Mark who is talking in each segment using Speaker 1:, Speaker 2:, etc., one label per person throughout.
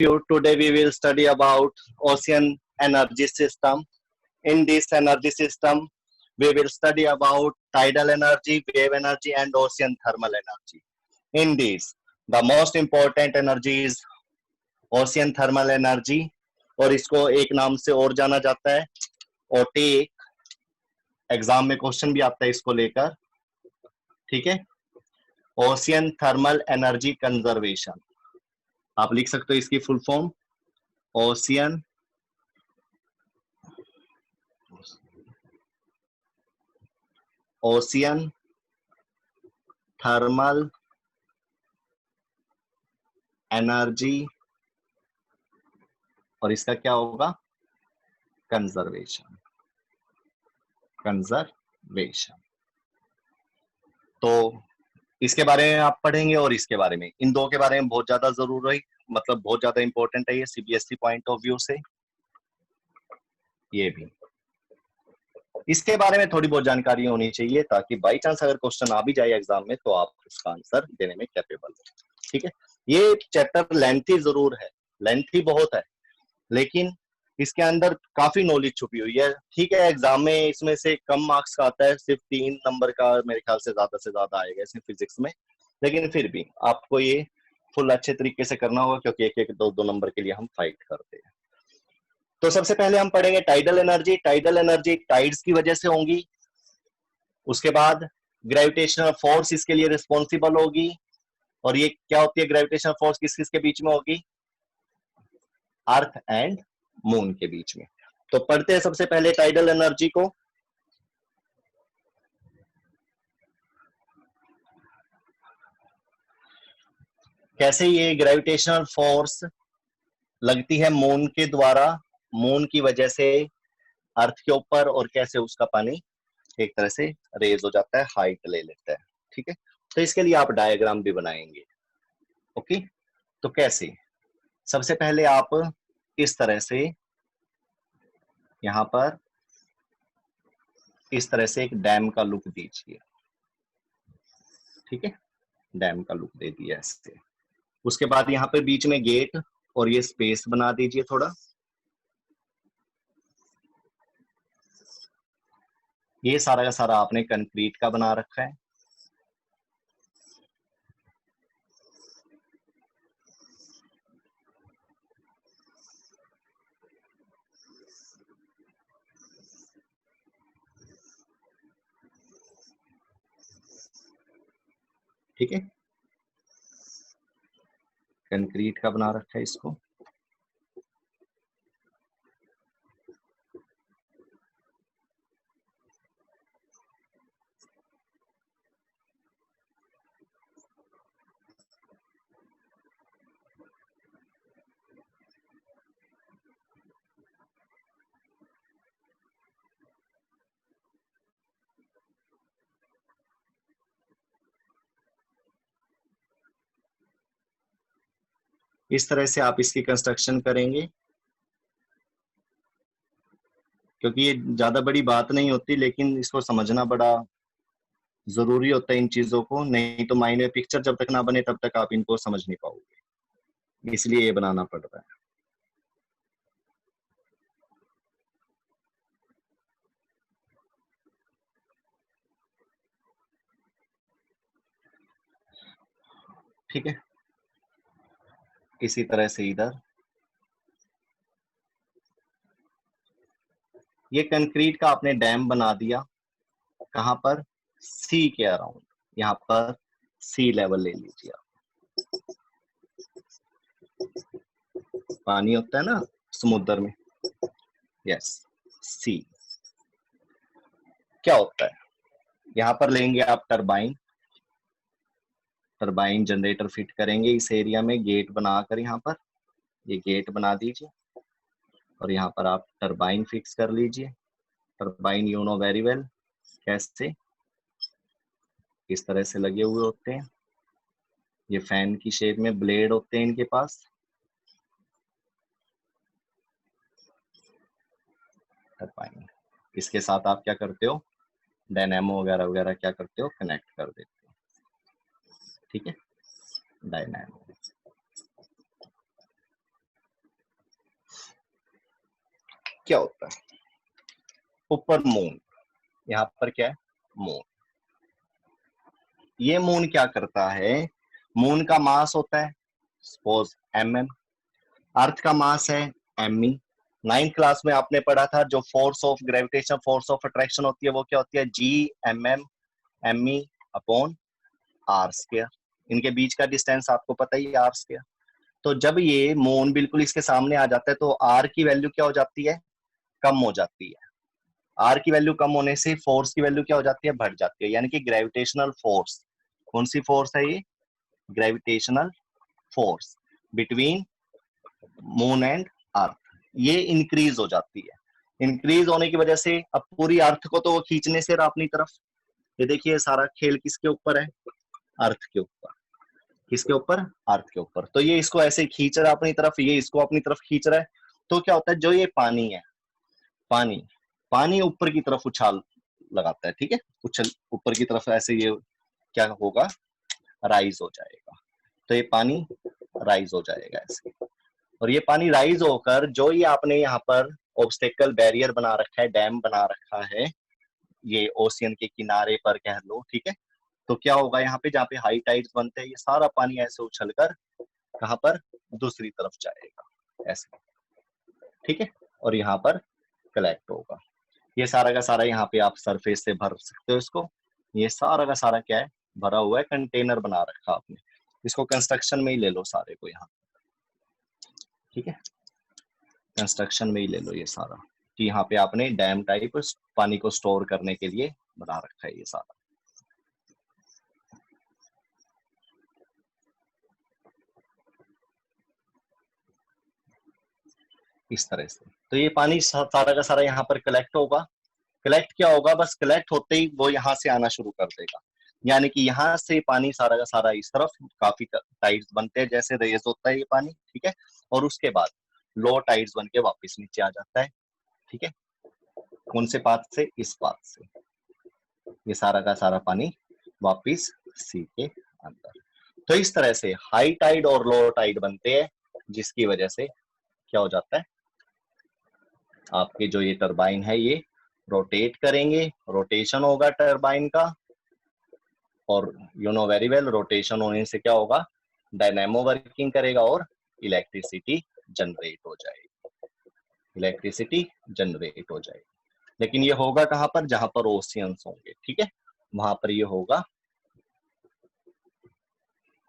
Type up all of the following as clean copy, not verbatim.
Speaker 1: you. Today we will study about ocean energy system. In this energy system, we will study about tidal energy, wave energy, and ocean thermal energy. In this, the most important energy is ocean thermal energy, और इसको एक नाम से और जाना जाता है OT. Exam में क्वेश्चन भी आता है इसको लेकर. ठीक है, ओशियन थर्मल एनर्जी कंजर्वेशन. आप लिख सकते हो इसकी full form ocean thermal energy, और इसका क्या होगा? कंजर्वेशन. तो इसके बारे में आप पढ़ेंगे और इसके बारे में, इन दो के बारे में बहुत ज्यादा जरूर है, मतलब बहुत ज्यादा इंपॉर्टेंट है ये सीबीएसई पॉइंट ऑफ व्यू से. ये भी इसके बारे में थोड़ी बहुत जानकारी होनी चाहिए ताकि बाई चांस अगर क्वेश्चन आ भी जाए एग्जाम में तो आप उसका आंसर देने में कैपेबल हो. ठीक है, ये चैप्टर लेंथी जरूर है, लेंथी बहुत है, लेकिन इसके अंदर काफी नॉलेज छुपी हुई है. ठीक है, एग्जाम में इसमें से कम मार्क्स का आता है, सिर्फ 3 नंबर का मेरे ख्याल से ज्यादा आएगा इसमें फिजिक्स में, लेकिन फिर भी आपको ये फुल अच्छे तरीके से करना होगा क्योंकि एक एक दो नंबर के लिए हम फाइट करते हैं. तो सबसे पहले हम पढ़ेंगे tidal energy. Tidal energy tides की वजह से होंगी. उसके बाद ग्रेविटेशनल फोर्स इसके लिए रिस्पॉन्सिबल होगी. और ये क्या होती है ग्रेविटेशनल फोर्स? किस किस के बीच में होगी? अर्थ एंड मून के बीच में. तो पढ़ते हैं सबसे पहले टाइडल एनर्जी को. कैसे ये ग्रेविटेशनल फोर्स लगती है मून के द्वारा, मून की वजह से अर्थ के ऊपर, और कैसे उसका पानी एक तरह से रेज हो जाता है, हाइट ले लेता है. ठीक है, तो इसके लिए आप डायग्राम भी बनाएंगे. ओके, तो कैसे? सबसे पहले आप इस तरह से यहां पर इस तरह से एक डैम का लुक दीजिए. ठीक है, डैम का लुक दे दिया ऐसे. उसके बाद यहाँ पे बीच में गेट और ये स्पेस बना दीजिए थोड़ा. ये सारा का सारा आपने कंक्रीट का बना रखा है. ठीक है, कंक्रीट का बना रखा है इसको. इस तरह से आप इसकी कंस्ट्रक्शन करेंगे, क्योंकि ये ज्यादा बड़ी बात नहीं होती, लेकिन इसको समझना बड़ा जरूरी होता है इन चीजों को. नहीं तो माइंड में पिक्चर जब तक ना बने तब तक आप इनको समझ नहीं पाओगे, इसलिए ये बनाना पड़ रहा है. ठीक है, इसी तरह से इधर ये कंक्रीट का आपने डैम बना दिया. कहां पर? सी के अराउंड. यहाँ पर सी लेवल ले लीजिए आप. पानी होता है ना समुद्र में, यस, सी. क्या होता है? यहाँ पर लेंगे आप टरबाइन. टरबाइन जनरेटर फिट करेंगे इस एरिया में, गेट बनाकर यहाँ पर ये गेट बना दीजिए, और यहाँ पर आप टरबाइन फिक्स कर लीजिए. Turbine you know very well कैसे, इस तरह से लगे हुए होते हैं. ये फैन की शेप में ब्लेड होते हैं इनके पास. टरबाइन, इसके साथ आप क्या करते हो? डायनेमो वगैरह वगैरह क्या करते हो? कनेक्ट कर देते हो. ठीक है, डायनेमो. क्या होता है, ऊपर मून, यहाँ पर क्या है, मून। ये मून क्या करता है, मून का मास होता है सपोज mm, अर्थ का मास है me। 9th क्लास में आपने पढ़ा था जो force of gravitation, force of attraction होती है वो क्या होती है, G me upon r square. इनके बीच का डिस्टेंस आपको पता ही है, r स्क्वायर। तो जब ये मून बिल्कुल इसके सामने आ जाता है तो r की वैल्यू क्या हो जाती है, कम हो जाती है। r की वैल्यू कम होने से फोर्स की वैल्यू क्या हो जाती है, बढ़ जाती है। यानी कि ग्रेविटेशनल फोर्स, कौन सी फोर्स है ये, gravitational force between moon and earth, ये इंक्रीज हो जाती है। इंक्रीज होने की वजह से अब पूरी अर्थ को तो वो खींचने से रहा अपनी तरफ। ये देखिए सारा खेल किसके ऊपर है, अर्थ के ऊपर। किसके ऊपर, अर्थ के ऊपर। तो ये इसको ऐसे खींच रहा है अपनी तरफ, ये इसको अपनी तरफ खींच रहा है। तो क्या होता है, जो ये पानी है, पानी पानी ऊपर की तरफ उछाल लगाता है, ठीक है, उछल ऊपर की तरफ ऐसे ये क्या होगा, राइज हो जाएगा। तो ये पानी राइज हो जाएगा ऐसे, और ये पानी राइज होकर जो ये आपने यहाँ पर ऑब्स्टेकल बैरियर बना रखा है, डैम बना रखा है, ये ओशियन के किनारे पर कह लो, ठीक है। तो क्या होगा यहाँ पे, जहाँ पे हाई टाइड्स बनते हैं, ये सारा पानी ऐसे उछलकर कहाँ पर, दूसरी तरफ जाएगा ऐसे, ठीक है, और यहाँ पर कलेक्ट होगा। ये सारा का सारा यहाँ पे आप सरफेस से भर सकते हो इसको। ये सारा का सारा क्या है, भरा हुआ है, कंटेनर बना रखा आपने। इसको कंस्ट्रक्शन में ही ले लो सारे को यहाँ, ठीक है, कंस्ट्रक्शन में ही ले लो ये सारा, कि यहाँ पे आपने डैम टाइप पानी को स्टोर करने के लिए बना रखा है ये सारा। इस तरह से तो ये पानी सारा का सारा यहाँ पर कलेक्ट होगा। कलेक्ट क्या होगा, बस कलेक्ट होते ही वो यहाँ से आना शुरू कर देगा। यानी कि यहाँ से पानी सारा का सारा इस तरफ, काफी टाइड्स बनते हैं, जैसे रेज होता है ये पानी, ठीक है, और उसके बाद लो टाइड्स बन के वापिस नीचे आ जाता है, ठीक है। कौन से पाथ से, इस पाथ से ये सारा का सारा पानी वापिस सी के अंदर। तो इस तरह से हाई टाइड और लो टाइड बनते हैं, जिसकी वजह से क्या हो जाता है, आपके जो ये टरबाइन है ये रोटेट करेंगे, रोटेशन होगा टरबाइन का, और you know very well rotation होने से क्या होगा, डायनेमो वर्किंग करेगा और इलेक्ट्रिसिटी जनरेट हो जाएगी, इलेक्ट्रिसिटी जनरेट हो जाएगी। लेकिन ये होगा कहां पर, जहां पर ओशियंस होंगे, ठीक है, वहां पर ये होगा।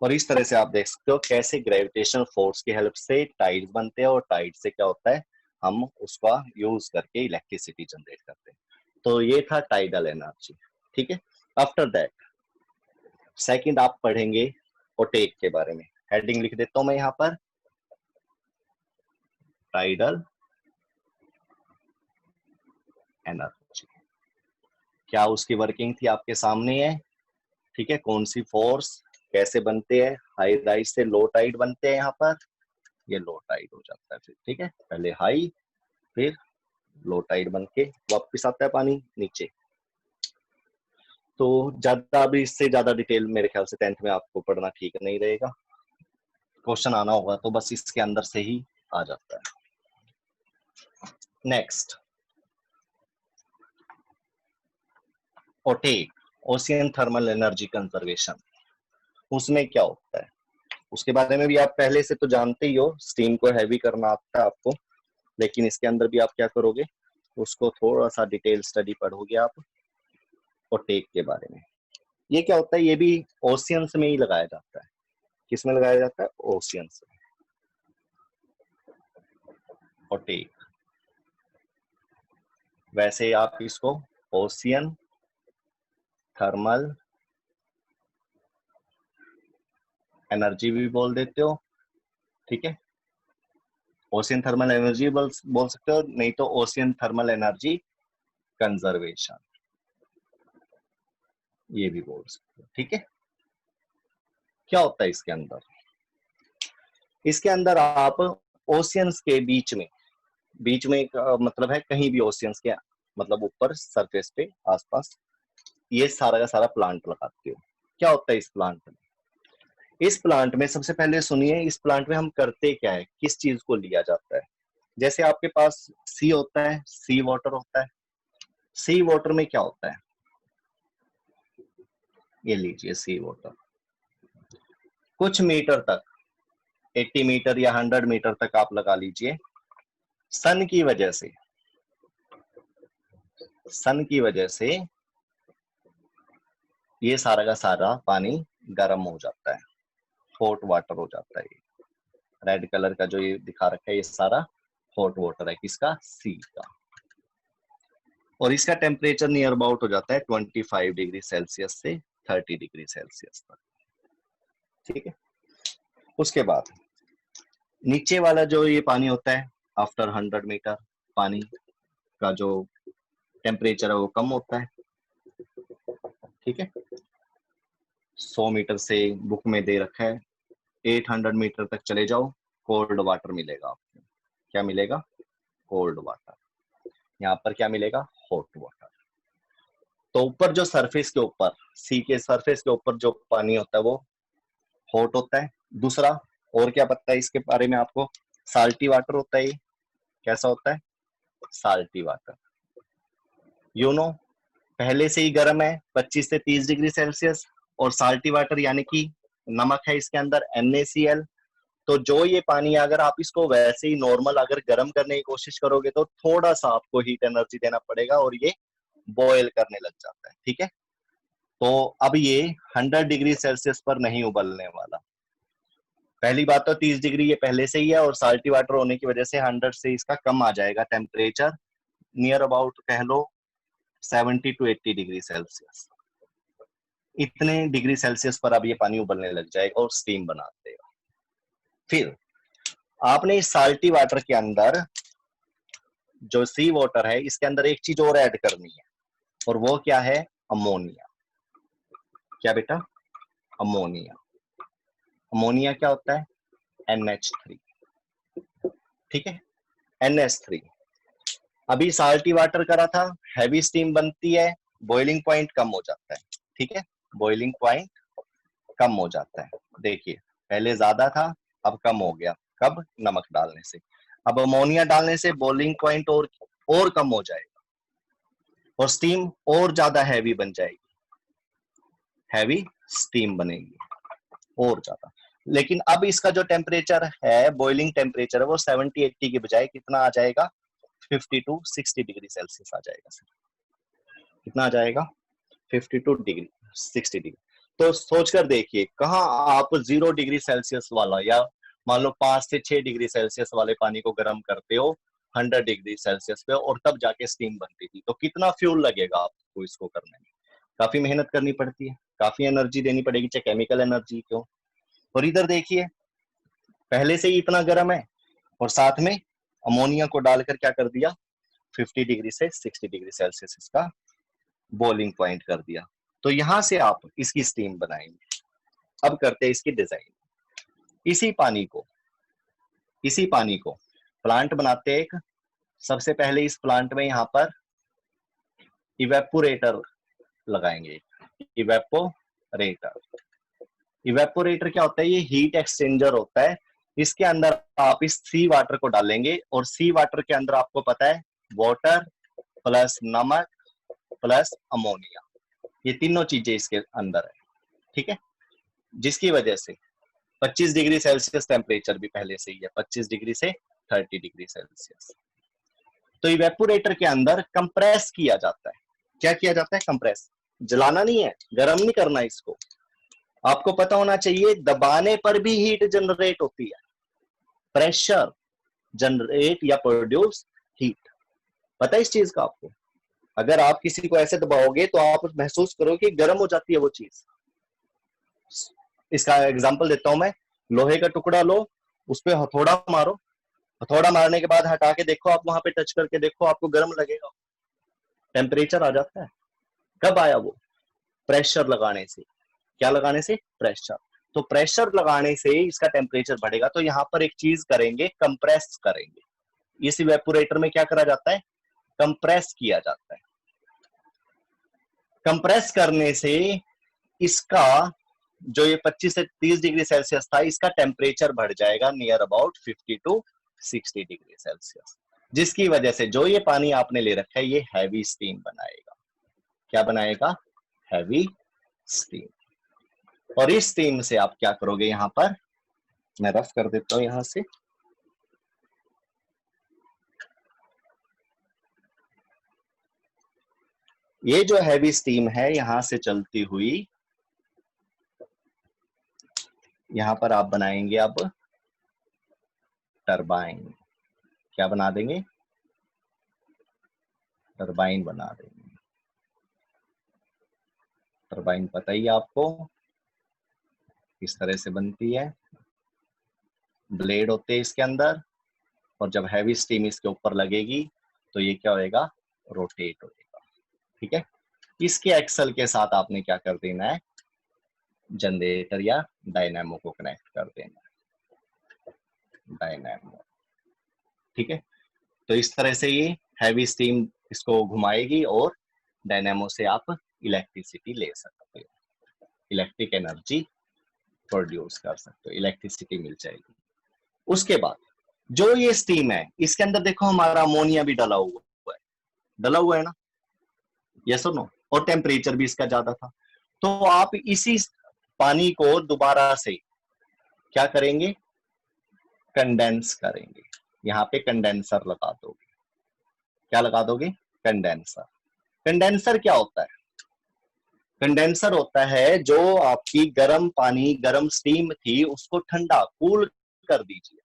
Speaker 1: और इस तरह से आप देख सकते हो कैसे ग्रेविटेशनल फोर्स की हेल्प से टाइड्स बनते हैं, और टाइड से क्या होता है, हम उसका यूज करके इलेक्ट्रिसिटी जनरेट करते हैं। तो ये था टाइडल एनर्जी, ठीक है। आफ्टर दैट सेकंड आप पढ़ेंगे ओटेक के बारे में। हेडिंग लिख देता हूं मैं यहाँ पर, टाइडल एनर्जी। क्या उसकी वर्किंग थी आपके सामने है, ठीक है, कौन सी फोर्स, कैसे बनते हैं, हाई राइज से लो टाइड बनते हैं यहाँ पर, ये लो टाइड हो जाता है फिर, ठीक है, पहले हाई फिर लो टाइड बन के वापिस आता है पानी नीचे। तो ज्यादा अभी इससे ज्यादा डिटेल मेरे ख्याल से 10th में आपको पढ़ना ठीक नहीं रहेगा। क्वेश्चन आना होगा तो बस इसके अंदर से ही आ जाता है। Next OTEC, ocean thermal energy conservation. उसमें क्या होता है उसके बारे में भी आप पहले से तो जानते ही हो, स्टीम को हैवी करना आता है आपको, लेकिन इसके अंदर भी आप क्या करोगे, उसको थोड़ा सा डिटेल स्टडी पढ़ोगे आप ओटेक के बारे में। ये क्या होता है, ये भी ओशियंस में ही लगाया जाता है। किस में लगाया जाता है, ओशियंस में, ओटेक। वैसे आप इसको ओशियन थर्मल एनर्जी भी बोल देते हो, ठीक है, ओशियन थर्मल एनर्जी बोल सकते हो, नहीं तो ओशियन थर्मल एनर्जी कंजर्वेशन ये भी बोल सकते हो, ठीक है। क्या होता है इसके अंदर, इसके अंदर आप ओशियंस के बीच में मतलब है कहीं भी ओशियंस के मतलब ऊपर सरफेस पे आसपास ये सारा का सारा प्लांट लगाते हो। क्या होता है इस प्लांट में, इस प्लांट में सबसे पहले सुनिए, इस प्लांट में हम करते क्या है, किस चीज को लिया जाता है, जैसे आपके पास सी होता है, सी वाटर होता है, सी वाटर में क्या होता है, ये लीजिए सी वाटर, कुछ मीटर तक 80 मीटर या 100 मीटर तक आप लगा लीजिए, सन की वजह से, सन की वजह से ये सारा का सारा पानी गर्म हो जाता है, हॉट वाटर हो जाता है। रेड कलर का जो ये दिखा रखा है ये सारा हॉट वाटर है, किसका, सी का। और इसका टेम्परेचर नियर अबाउट हो जाता है 25 डिग्री सेल्सियस से 30 डिग्री सेल्सियस तक, ठीक है। उसके बाद नीचे वाला जो ये पानी होता है, आफ्टर 100 मीटर पानी का जो टेम्परेचर है वो कम होता है, ठीक है। 100 मीटर से बुक में दे रखा है, 800 मीटर तक चले जाओ, कोल्ड वाटर मिलेगा आपको। क्या मिलेगा, कोल्ड वाटर। यहाँ पर क्या मिलेगा, हॉट वाटर। तो ऊपर जो सरफेस के ऊपर, सी के सरफेस के ऊपर जो पानी होता है वो हॉट होता है। दूसरा और क्या पता है इसके बारे में आपको, साल्टी वाटर होता है। ये कैसा होता है, साल्टी वाटर। यू नो पहले से ही गर्म है 25 से 30 डिग्री सेल्सियस, और साल्टी वाटर यानी कि नमक है इसके अंदर, NaCl। तो जो ये पानी अगर आप इसको वैसे ही नॉर्मल अगर गर्म करने की कोशिश करोगे तो थोड़ा सा आपको हीट एनर्जी देना पड़ेगा और ये बॉयल करने लग जाता है, ठीक है। तो अब ये 100 डिग्री सेल्सियस पर नहीं उबलने वाला। पहली बात तो 30 डिग्री ये पहले से ही है, और साल्टी वाटर होने की वजह से 100 से इसका कम आ जाएगा टेम्परेचर, नियर अबाउट कह लो 70 टू 80 डिग्री सेल्सियस। इतने डिग्री सेल्सियस पर अब ये पानी उबलने लग जाएगा और स्टीम बना देगा। फिर आपने इस साल्टी वाटर के अंदर जो सी वाटर है इसके अंदर एक चीज और ऐड करनी है, और वो क्या है, अमोनिया। क्या बेटा, अमोनिया। अमोनिया क्या होता है, NH3, ठीक है, NH3। अभी साल्टी वाटर करा था, हैवी स्टीम बनती है, बॉइलिंग पॉइंट कम हो जाता है, ठीक है, बॉइलिंग पॉइंट कम हो जाता है। देखिए पहले ज्यादा था, अब कम हो गया, कब, नमक डालने से। अब अमोनिया डालने से बॉइलिंग पॉइंट और कम हो जाएगा, और स्टीम और ज्यादा हैवी बन जाएगी, हैवी स्टीम बनेगी और ज्यादा। लेकिन अब इसका जो टेम्परेचर है, बॉइलिंग टेम्परेचर है, वो 70-80 के बजाय कितना आ जाएगा, 50 टू 60 डिग्री सेल्सियस आ जाएगा सर। कितना आ जाएगा, 52 डिग्री 60 डिग्री। तो सोचकर देखिए, कहाँ आप 0 डिग्री सेल्सियस वाला या मान लो 5 से 6 डिग्री सेल्सियस वाले पानी को गर्म करते हो 100 डिग्री सेल्सियस पे, और तब जाके स्टीम बनती थी। तो कितना फ्यूल लगेगा आपको इसको करने में, काफी मेहनत करनी पड़ती है, काफी एनर्जी देनी पड़ेगी, चाहे केमिकल एनर्जी क्यों। और इधर देखिए पहले से ही इतना गर्म है, और साथ में अमोनिया को डालकर क्या कर दिया, 50 डिग्री से 60 डिग्री सेल्सियस इसका बॉइलिंग पॉइंट कर दिया। तो यहां से आप इसकी स्टीम बनाएंगे। अब करते हैं इसकी डिजाइन। इसी पानी को प्लांट बनाते हैं एक। सबसे पहले इस प्लांट में यहाँ पर इवेपोरेटर लगाएंगे। इवेपोरेटर क्या होता है, ये हीट एक्सचेंजर होता है। इसके अंदर आप इस सी वाटर को डालेंगे, और सी वाटर के अंदर आपको पता है वाटर प्लस नमक प्लस अमोनिया, ये तीनों चीजें इसके अंदर है, ठीक है। जिसकी वजह से 25 डिग्री सेल्सियस टेम्परेचर भी पहले से ही है, 25 डिग्री से 30 डिग्री सेल्सियस। तो इवेपोरेटर के अंदर कंप्रेस किया जाता है। क्या किया जाता है, कंप्रेस। जलाना नहीं है, गर्म नहीं करना इसको। आपको पता होना चाहिए दबाने पर भी हीट जनरेट होती है, प्रेशर जनरेट या प्रोड्यूस हीट। पता है इस चीज का आपको? अगर आप किसी को ऐसे दबाओगे तो आप महसूस करोगे कि गर्म हो जाती है वो चीज। इसका एग्जांपल देता हूं मैं, लोहे का टुकड़ा लो, उस पर हथौड़ा मारो, हथौड़ा मारने के बाद हटा के देखो, आप वहां पे टच करके देखो, आपको गर्म लगेगा, टेम्परेचर आ जाता है। कब आया वो, प्रेशर लगाने से। क्या लगाने से, प्रेशर। तो प्रेशर लगाने से इसका टेम्परेचर बढ़ेगा। तो यहाँ पर एक चीज करेंगे, कंप्रेस करेंगे। इस इवेपोरेटर में क्या करा जाता है, कंप्रेस किया जाता है। कंप्रेस करने से इसका जो ये 25 से 30 डिग्री सेल्सियस था, इसका टेम्परेचर बढ़ जाएगा near about 50 to 60 degree Celsius, जिसकी वजह से जो ये पानी आपने ले रखा है ये हैवी स्टीम बनाएगा। क्या बनाएगा? Heavy steam. और इस स्टीम से आप क्या करोगे, यहां पर मैं रफ कर देता हूं यहां से। ये जो हैवी स्टीम है यहां से चलती हुई यहां पर आप बनाएंगे अब टरबाइन। क्या बना देंगे? टरबाइन बना देंगे। टरबाइन पता ही है आपको किस तरह से बनती है। ब्लेड होते हैं इसके अंदर, और जब हैवी स्टीम इसके ऊपर लगेगी तो ये क्या होएगा? रोटेट होएगा। ठीक है। इसके एक्सल के साथ आपने क्या कर देना है? जनरेटर या डायनेमो को कनेक्ट कर देना है। डायनेमो। ठीक है। तो इस तरह से ये हैवी स्टीम इसको घुमाएगी और डायनेमो से आप इलेक्ट्रिसिटी ले सकते हो, इलेक्ट्रिक एनर्जी प्रोड्यूस कर सकते हो, इलेक्ट्रिसिटी मिल जाएगी। उसके बाद जो ये स्टीम है इसके अंदर देखो हमारा अमोनिया भी डला हुआ है ना, यस और नो, और टेम्परेचर भी इसका ज्यादा था। तो आप इसी पानी को दोबारा से क्या करेंगे? कंडेंस करेंगे। यहाँ पे कंडेंसर लगा दोगे। क्या लगा दोगे? कंडेंसर। कंडेंसर क्या होता है? कंडेंसर होता है जो आपकी गर्म पानी, गर्म स्टीम थी उसको ठंडा कूल कर दीजिए।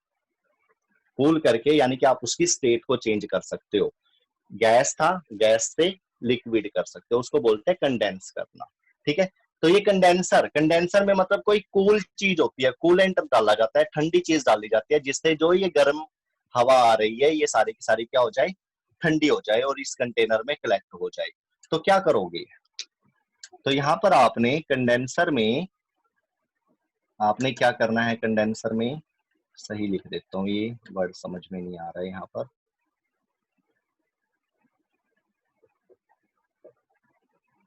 Speaker 1: कूल करके यानी कि आप उसकी स्टेट को चेंज कर सकते हो। गैस था, गैस से लिक्विड कर सकते हो, उसको बोलते हैं कंडेंस करना। ठीक है। तो ये कंडेंसर, कंडेंसर में मतलब कोई कूल चीज होती है, कूलेंट डाला जाता है, ठंडी चीज डाली जाती है, जिससे जो ये गर्म हवा आ रही है ये सारी की सारी क्या हो जाए? ठंडी हो जाए और इस कंटेनर में कलेक्ट हो जाए। तो क्या करोगे? तो यहां पर आपने कंडेंसर में आपने क्या करना है? कंडेंसर में सही लिख देता हूँ, ये वर्ड समझ में नहीं आ रहा है यहाँ पर।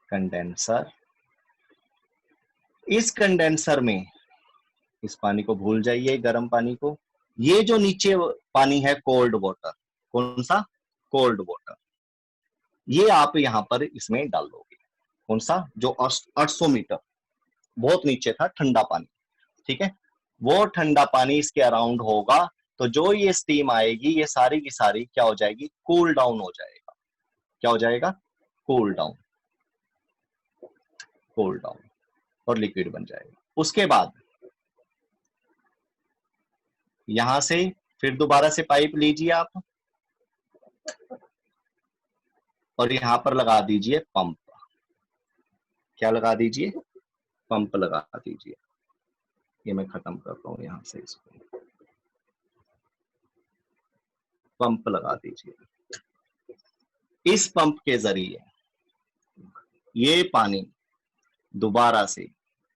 Speaker 1: कंडेंसर, इस कंडेंसर में इस पानी को भूल जाइए, गर्म पानी को। ये जो नीचे पानी है कोल्ड वाटर, कौन सा? कोल्ड वाटर, ये आप यहां पर इसमें डाल दोगे। कौन सा? जो 800 मीटर बहुत नीचे था ठंडा पानी। ठीक है। वो ठंडा पानी इसके अराउंड होगा, तो जो ये स्टीम आएगी ये सारी की सारी क्या हो जाएगी? कूल डाउन हो जाएगा। क्या हो जाएगा? Cool down. कूल डाउन और लिक्विड बन जाएगा। उसके बाद यहां से फिर दोबारा से पाइप लीजिए आप और यहां पर लगा दीजिए पंप। क्या लगा दीजिए? पंप लगा दीजिए। ये मैं खत्म कर रहा हूं यहां से इसको। पंप लगा दीजिए। इस पंप के जरिए ये पानी दोबारा से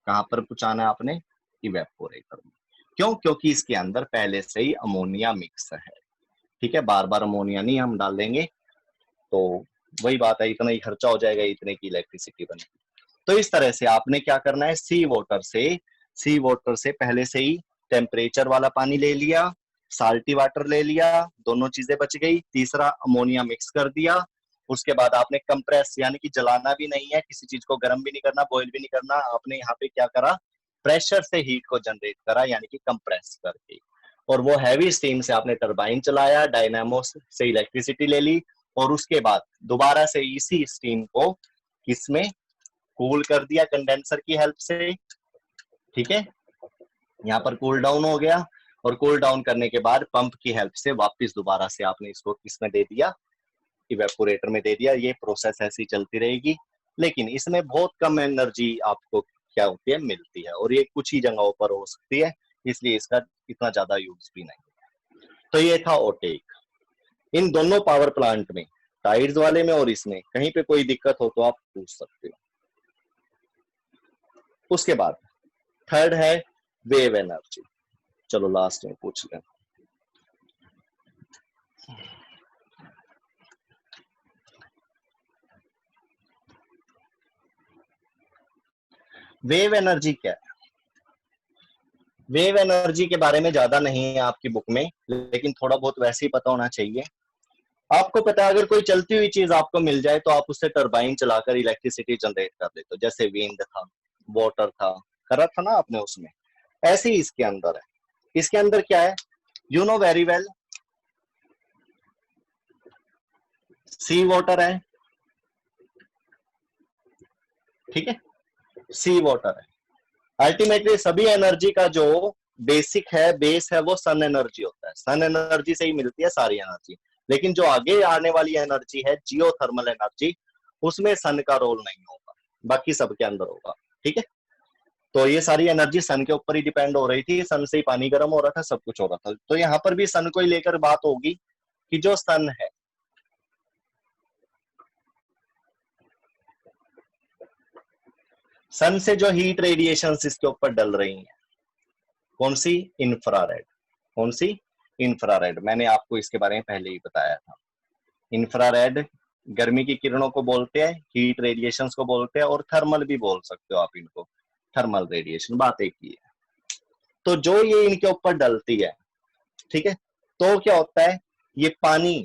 Speaker 1: कहां पर पहुंचाना है आपने? इवेपोरेटर में। क्यों? क्योंकि इसके अंदर पहले से ही अमोनिया मिक्स है। ठीक है। बार बार अमोनिया नहीं हम डाल देंगे तो वही बात है, इतना ही खर्चा हो जाएगा, इतने की इलेक्ट्रिसिटी बनेगी। तो इस तरह से आपने क्या करना है? सी वाटर से पहले से ही टेम्परेचर वाला पानी ले लिया, साल्टी वाटर ले लिया, दोनों चीजें बच गई। तीसरा अमोनिया मिक्स कर दिया। उसके बाद आपने कंप्रेस यानी कि जलाना भी नहीं है, किसी चीज को गर्म भी नहीं करना, बॉईल भी नहीं करना, आपने यहाँ पे क्या करा? प्रेशर से हीट को जनरेट करा यानी कि कंप्रेस करके। और वो हैवी स्टीम से आपने टरबाइन चलाया, डायनामो से इलेक्ट्रिसिटी ले ली, और उसके बाद दोबारा से इसी स्टीम को किसमें? कूल कर दिया कंडेंसर की हेल्प से। ठीक है। यहाँ पर कूल डाउन हो गया, और कूल डाउन करने के बाद पंप की हेल्प से वापस दोबारा से आपने इसको किसमें दे दिया? इवेपोरेटर में दे दिया। ये प्रोसेस ऐसी चलती रहेगी, लेकिन इसमें बहुत कम एनर्जी आपको क्या होती है? मिलती है, और ये कुछ ही जगहों पर हो सकती है, इसलिए इसका इतना ज्यादा यूज भी नहीं है। तो ये था ओटेक। इन दोनों पावर प्लांट में, टाइड्स वाले में और इसमें, कहीं पे कोई दिक्कत हो तो आप पूछ सकते हो। उसके बाद थर्ड है वेव एनर्जी। चलो लास्ट में पूछ लें। वेव एनर्जी क्या है? वेव एनर्जी के बारे में ज्यादा नहीं है आपकी बुक में, लेकिन थोड़ा बहुत वैसे ही पता होना चाहिए। आपको पता है अगर कोई चलती हुई चीज आपको मिल जाए तो आप उससे टरबाइन चलाकर इलेक्ट्रिसिटी जनरेट कर लेते हो, जैसे विंड था, वाटर था, करा था ना आपने उसमें। ऐसे ही इसके अंदर है। इसके अंदर क्या है, you know very well, sea water है, ठीक है, सी वाटर है। अल्टीमेटली सभी एनर्जी का जो बेसिक है, बेस है, वो सन एनर्जी होता है। सन एनर्जी से ही मिलती है सारी एनर्जी। लेकिन जो आगे आने वाली एनर्जी है, जियोथर्मल एनर्जी, उसमें सन का रोल नहीं होगा, बाकी सबके अंदर होगा, ठीक है। तो ये सारी एनर्जी सन के ऊपर ही डिपेंड हो रही थी, सन से ही पानी गर्म हो रहा था, सब कुछ हो रहा था। तो यहाँ पर भी सन को ही लेकर बात होगी कि जो सन है, सन से जो हीट रेडिएशन इसके ऊपर डल रही है, कौन सी, इंफ्रारेड। कौन सी, इंफ्रारेड। मैंने आपको इसके बारे में पहले ही बताया था। इंफ्रारेड गर्मी की किरणों को बोलते हैं, हीट रेडिएशन को बोलते हैं, और थर्मल भी बोल सकते हो आप इनको, थर्मल रेडिएशन, बात एक ही है। तो जो ये इनके ऊपर डलती है, ठीक है, तो क्या होता है, ये पानी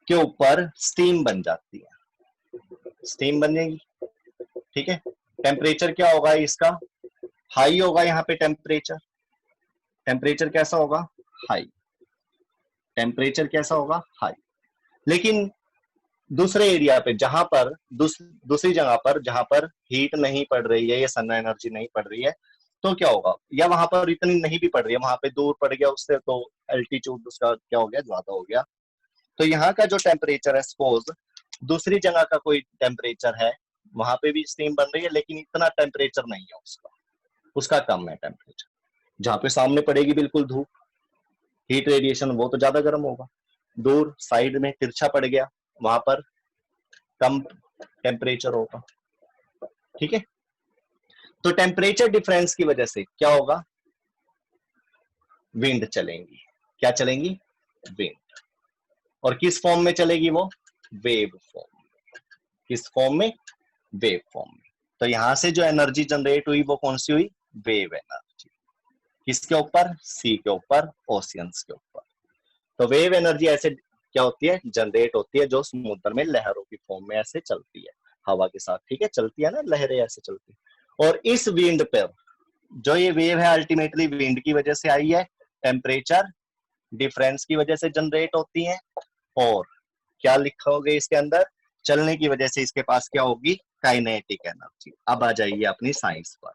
Speaker 1: के ऊपर स्टीम बन जाती है, स्टीम बनेगी, ठीक है। टेम्परेचर क्या होगा इसका, हाई होगा। यहाँ पे टेम्परेचर, टेम्परेचर कैसा होगा, हाई। टेम्परेचर कैसा होगा, हाई। लेकिन दूसरे एरिया पे, जहां पर दूसरी जगह पर जहां पर हीट नहीं पड़ रही है, या सन एनर्जी नहीं पड़ रही है, तो क्या होगा, या वहां पर इतनी नहीं भी पड़ रही है, वहां पे दूर पड़ गया उससे, तो एल्टीट्यूड उसका क्या हो गया, ज्यादा हो गया। तो यहाँ का जो टेम्परेचर है, सपोज दूसरी जगह का कोई टेम्परेचर है, वहां पे भी स्टीम बन रही है, लेकिन इतना टेम्परेचर नहीं है उसका, उसका कम है टेम्परेचर। जहां पे सामने पड़ेगी बिल्कुल धूप, हीट रेडिएशन, वो तो ज्यादा गर्म होगा। दूर साइड में तिरछा पड़ गया, वहां पर कम टेम्परेचर होगा, ठीक है। तो टेम्परेचर डिफरेंस की वजह से क्या होगा, विंड चलेंगी। क्या चलेंगी, विंड। और किस फॉर्म में चलेगी वो, वेव फॉर्म। किस फॉर्म में, वेव फॉर्म में। तो यहां से जो एनर्जी जनरेट हुई वो कौन सी हुई, वेव एनर्जी। किसके ऊपर, सी के ऊपर, ओशियंस के ऊपर। तो वेव एनर्जी ऐसे क्या होती है, जनरेट होती है, जो समुद्र में लहरों की फॉर्म में ऐसे चलती है, हवा के साथ, ठीक है, चलती है ना, लहरें ऐसे चलती है। और इस विंड पर जो ये वेव है, अल्टीमेटली विंड की वजह से आई है, टेम्परेचर डिफरेंस की वजह से जनरेट होती है। और क्या लिखा होगा इसके अंदर, चलने की वजह से इसके पास क्या होगी, काइनेटिक एनर्जी। अब आ जाइए अपनी साइंस पर।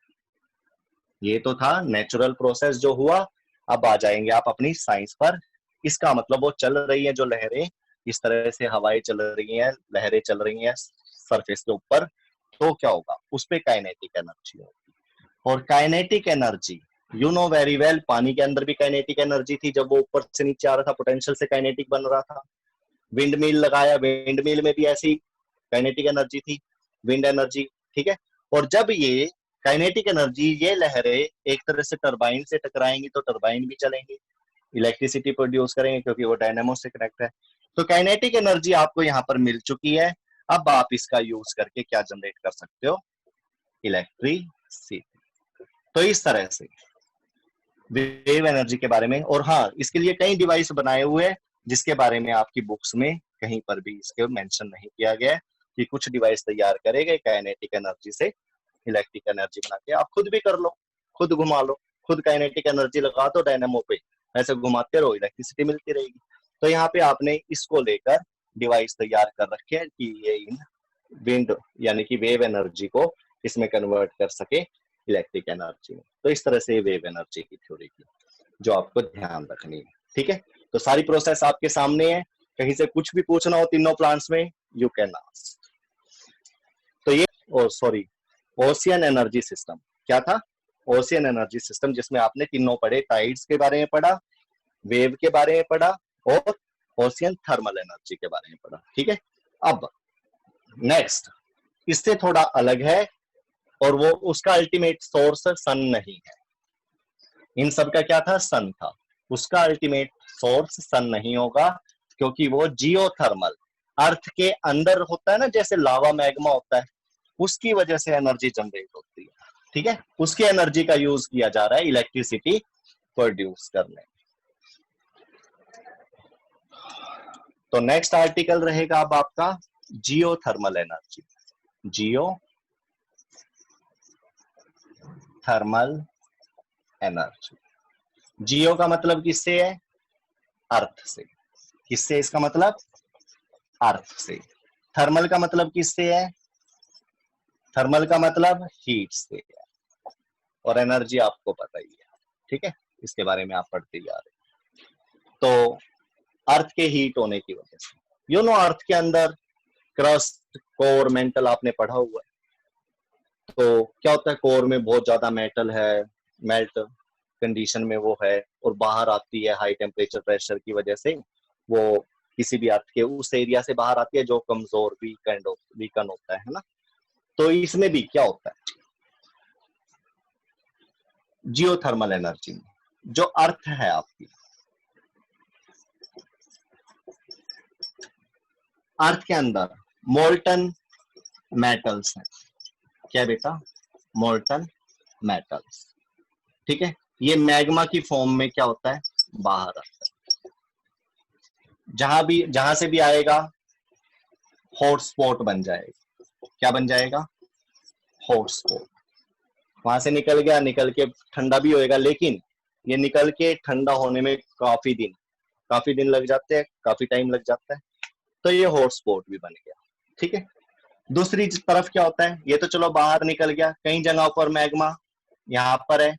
Speaker 1: ये तो था नेचुरल प्रोसेस जो हुआ, अब आ जाएंगे आप अपनी साइंस पर। इसका मतलब वो चल रही है जो लहरें, इस तरह से हवाएं चल रही हैं, लहरें चल रही हैं सरफेस के ऊपर, तो क्या होगा, उस पे काइनेटिक एनर्जी होगी। और kinetic energy, you know very well, पानी के अंदर भी काइनेटिक एनर्जी थी, जब वो ऊपर से नीचे आ रहा था, पोटेंशियल से काइनेटिक बन रहा था। विंड मिल लगाया, विंड मिल में भी ऐसी काइनेटिक एनर्जी थी, विंड एनर्जी, ठीक है। और जब ये काइनेटिक एनर्जी, ये लहरें एक तरह से टरबाइन से टकराएंगी, तो टरबाइन भी चलेंगी, इलेक्ट्रिसिटी प्रोड्यूस करेंगे, क्योंकि वो डायनेमो से कनेक्ट है। तो काइनेटिक एनर्जी आपको यहाँ पर मिल चुकी है। अब आप इसका यूज करके क्या जनरेट कर सकते हो, इलेक्ट्रिसिटी। तो इस तरह से वेव एनर्जी के बारे में। और हाँ, इसके लिए कई डिवाइस बनाए हुए हैं, जिसके बारे में आपकी बुक्स में कहीं पर भी इसके मेंशन नहीं किया गया है, कि कुछ डिवाइस तैयार करे गए काइनेटिक एनर्जी से इलेक्ट्रिक एनर्जी बना के। आप खुद भी कर लो, खुद घुमा लो, खुद काइनेटिक एनर्जी लगा दो डायनेमो पे, ऐसे घुमाते रहो, इलेक्ट्रिसिटी मिलती रहेगी। तो यहाँ पे आपने इसको लेकर डिवाइस तैयार कर रखे हैं कि ये इन विंड यानी कि वेव एनर्जी को इसमें कन्वर्ट कर सके इलेक्ट्रिक एनर्जी में। तो इस तरह से वेव एनर्जी की थ्योरी की जो आपको ध्यान रखनी है, ठीक है। तो सारी प्रोसेस आपके सामने है, कहीं से कुछ भी पूछना हो तीनों प्लांट्स में, यू कैन आस्क। तो ये, सॉरी, ओशियन एनर्जी सिस्टम क्या था, ओशियन एनर्जी सिस्टम, जिसमें आपने तीनों पढ़े, टाइड्स के बारे में पढ़ा, वेव के बारे में पढ़ा, और ओशियन थर्मल एनर्जी के बारे में पढ़ा, ठीक है। अब नेक्स्ट इससे थोड़ा अलग है, और वो उसका अल्टीमेट सोर्स सन नहीं है। इन सब का क्या था, सन था, उसका अल्टीमेट सोर्स सन नहीं होगा, क्योंकि वो जियोथर्मल, अर्थ के अंदर होता है ना, जैसे लावा मैग्मा होता है, उसकी वजह से एनर्जी जनरेट होती है। ठीक है, उसकी एनर्जी का यूज किया जा रहा है इलेक्ट्रिसिटी प्रोड्यूस करने। तो नेक्स्ट आर्टिकल रहेगा अब आपका जियोथर्मल एनर्जी। जियो थर्मल एनर्जी। जियो का मतलब किससे है? अर्थ से। किससे? इसका मतलब अर्थ से। थर्मल का मतलब किससे है? थर्मल का मतलब हीट से है। और एनर्जी आपको पता ही है, ठीक है, इसके बारे में आप पढ़ते जा रहे हैं। तो अर्थ के हीट होने की वजह से, यू नो, अर्थ के अंदर क्रस्ट, कोर, मेंटल आपने पढ़ा हुआ है। तो क्या होता है, कोर में बहुत ज्यादा मेटल है, मेल्ट कंडीशन में वो है, और बाहर आती है हाई टेम्परेचर प्रेशर की वजह से, वो किसी भी अर्थ के उस एरिया से बाहर आती है जो कमजोर वीकन होता है ना। तो इसमें भी क्या होता है, जियोथर्मल एनर्जी में जो अर्थ है आपकी, अर्थ के अंदर मोल्टन मेटल्स हैं। क्या बेटा? मोल्टन मेटल्स, ठीक है। ये मैग्मा की फॉर्म में क्या होता है, बाहर आता है। जहां से भी आएगा हॉटस्पॉट बन जाएगा। क्या बन जाएगा? हॉटस्पॉट। वहां से निकल गया, निकल के ठंडा भी होएगा, लेकिन ये निकल के ठंडा होने में काफी दिन लग जाते हैं, काफी टाइम लग जाता है। तो ये हॉटस्पॉट भी बन गया, ठीक है। दूसरी तरफ क्या होता है, ये तो चलो बाहर निकल गया, कई जगहों पर मैग्मा यहाँ पर है,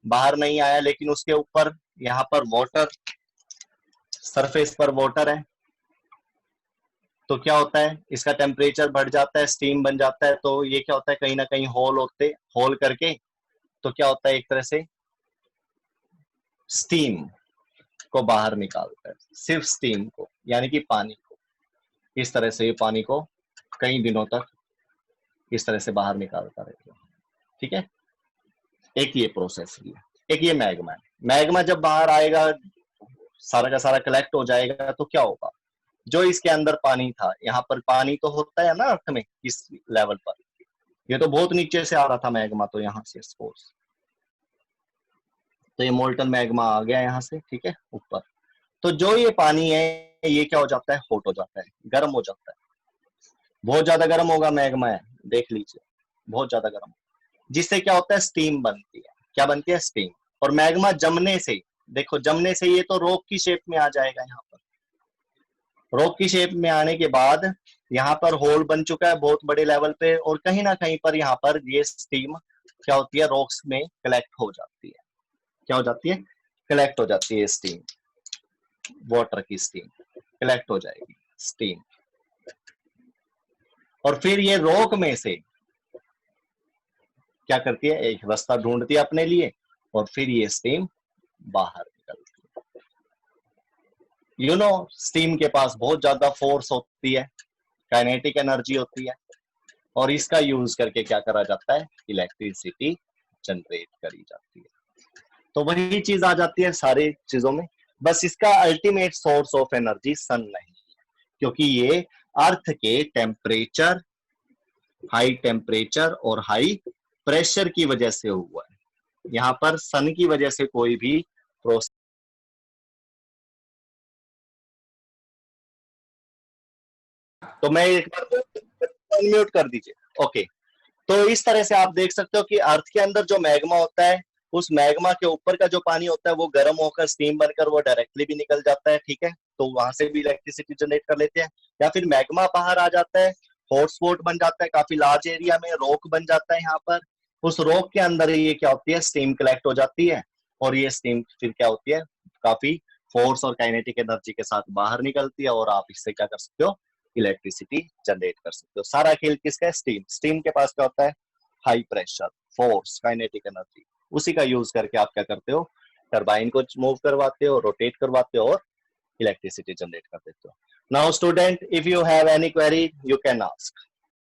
Speaker 1: बाहर नहीं आया, लेकिन उसके ऊपर यहाँ पर वाटर, सरफेस पर वाटर है। तो क्या होता है, इसका टेम्परेचर बढ़ जाता है, स्टीम बन जाता है। तो ये क्या होता है, कहीं ना कहीं होल करके, तो क्या होता है, एक तरह से स्टीम को बाहर निकालता है, सिर्फ स्टीम को, यानी कि पानी को। इस तरह से ये पानी को कई दिनों तक इस तरह से बाहर निकालता रहेगा, ठीक है। एक ये प्रोसेस है, एक ये मैग्मा है। मैग्मा जब बाहर आएगा, सारा का सारा कलेक्ट हो जाएगा, तो क्या होगा, जो इसके अंदर पानी था, यहाँ पर पानी तो होता है ना अर्थ में इस लेवल पर, ये तो बहुत नीचे से आ रहा था मैग्मा, तो यहाँ से सपोज, तो ये मोल्टन मैग्मा आ गया यहाँ से, ठीक है, ऊपर। तो जो ये पानी है, ये क्या हो जाता है, हॉट हो जाता है, गर्म हो जाता है। बहुत ज्यादा गर्म होगा मैग्मा है, देख लीजिए, बहुत ज्यादा गर्म, जिससे क्या होता है, स्टीम बनती है। क्या बनती है? स्टीम। और मैग्मा जमने से, देखो जमने से ये तो रॉक की शेप में आ जाएगा। यहाँ पर रॉक की शेप में आने के बाद यहाँ पर होल बन चुका है बहुत बड़े लेवल पे, और कहीं ना कहीं पर यहाँ पर ये स्टीम क्या होती है, रॉक्स में कलेक्ट हो जाती है। क्या हो जाती है? कलेक्ट हो जाती है स्टीम, वाटर की स्टीम कलेक्ट हो जाएगी, स्टीम। और फिर ये रॉक में से क्या करती है, एक रास्ता ढूंढती है अपने लिए, और फिर ये स्टीम बाहर निकलती है। यू नो, स्टीम के पास बहुत ज्यादा फोर्स होती है, काइनेटिक एनर्जी होती है, और इसका यूज करके क्या करा जाता है, इलेक्ट्रिसिटी जनरेट करी जाती है। तो वही चीज आ जाती है सारी चीजों में, बस इसका ultimate source of energy sun नहीं है, क्योंकि ये अर्थ के टेम्परेचर, हाई टेम्परेचर और हाई प्रेशर की वजह से हुआ है। यहाँ पर सन की वजह से कोई भी प्रोसेस। तो मैं एक बार अनम्यूट कर दीजिए। ओके, तो इस तरह से आप देख सकते हो कि अर्थ के अंदर जो मैग्मा होता है, उस मैग्मा के ऊपर का जो पानी होता है, वो गर्म होकर स्टीम बनकर वो डायरेक्टली भी निकल जाता है, ठीक है। तो वहां से भी इलेक्ट्रिसिटी जनरेट कर लेते हैं, या फिर मैग्मा बाहर आ जाता है, हॉटस्पॉट बन जाता है, काफी लार्ज एरिया में रॉक बन जाता है यहाँ पर। उस रॉक के अंदर ये क्या होती है, स्टीम कलेक्ट हो जाती है, और ये स्टीम फिर क्या होती है, काफी फोर्स और काइनेटिक एनर्जी के साथ बाहर निकलती है, और आप इससे क्या कर सकते हो, इलेक्ट्रिसिटी जनरेट कर सकते हो। सारा खेल किसका है, स्टीम। स्टीम के पास क्या होता है, high pressure, force, kinetic energy. उसी का यूज करके आप क्या करते हो, टरबाइन को मूव करवाते हो, रोटेट करवाते हो, और इलेक्ट्रिसिटी जनरेट कर देते हो। Now student, if you have any query you can ask.